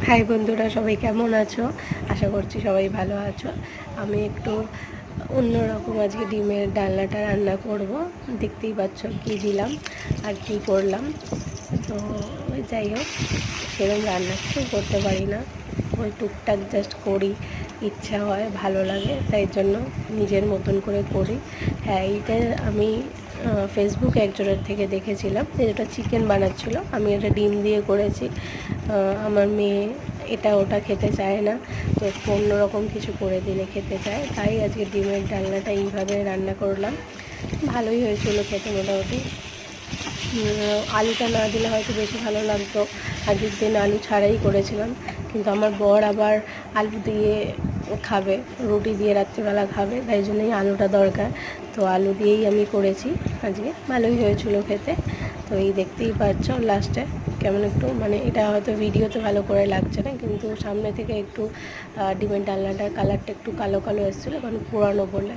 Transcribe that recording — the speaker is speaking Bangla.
হাই বন্ধুরা, সবাই কেমন আছো? আশা করছি সবাই ভালো আছো। আমি একটু অন্যরকম আজকে ডিমের ডালনাটা রান্না করব। দেখতেই পাচ্ছ কী দিলাম আর কী করলাম। তো যাই হোক, সেরকম রান্না কিছু করতে পারি না, ওই টুকটাক জাস্ট করি, ইচ্ছা হয়, ভালো লাগে, তাই জন্য নিজের মতন করে করি। হ্যাঁ, এইটা আমি ফেসবুক একজনের থেকে দেখেছিলাম যে যেটা চিকেন বানাচ্ছিলো, আমি এটা ডিম দিয়ে করেছি। আমার মেয়ে এটা ওটা খেতে চায় না, তো একটু অন্যরকম কিছু করে দিলে খেতে চায়, তাই আজকে ডিমের ডালনাটা এইভাবে রান্না করলাম। ভালোই হয়েছিল খেতে মোটামুটি। আলুটা না দিলে হয়তো বেশি ভালো লাগতো, আগের দিন আলু ছাড়াই করেছিলাম, কিন্তু আমার বর আবার আলু দিয়ে খাবে, রুটি দিয়ে রাত্রিবেলা খাবে, তাই জন্যই আলুটা দরকার। তো আলু দিয়েই আমি করেছি আজকে, ভালোই হয়েছিল খেতে। তো এই দেখতেই পাচ্ছ লাস্টে কেমন একটু, মানে এটা হয়তো ভিডিওতে ভালো করে লাগছে না, কিন্তু সামনে থেকে একটু ডিমের ডালনাটার কালারটা একটু কালো কালো এসেছিলো, কারণ পুরানো বলে।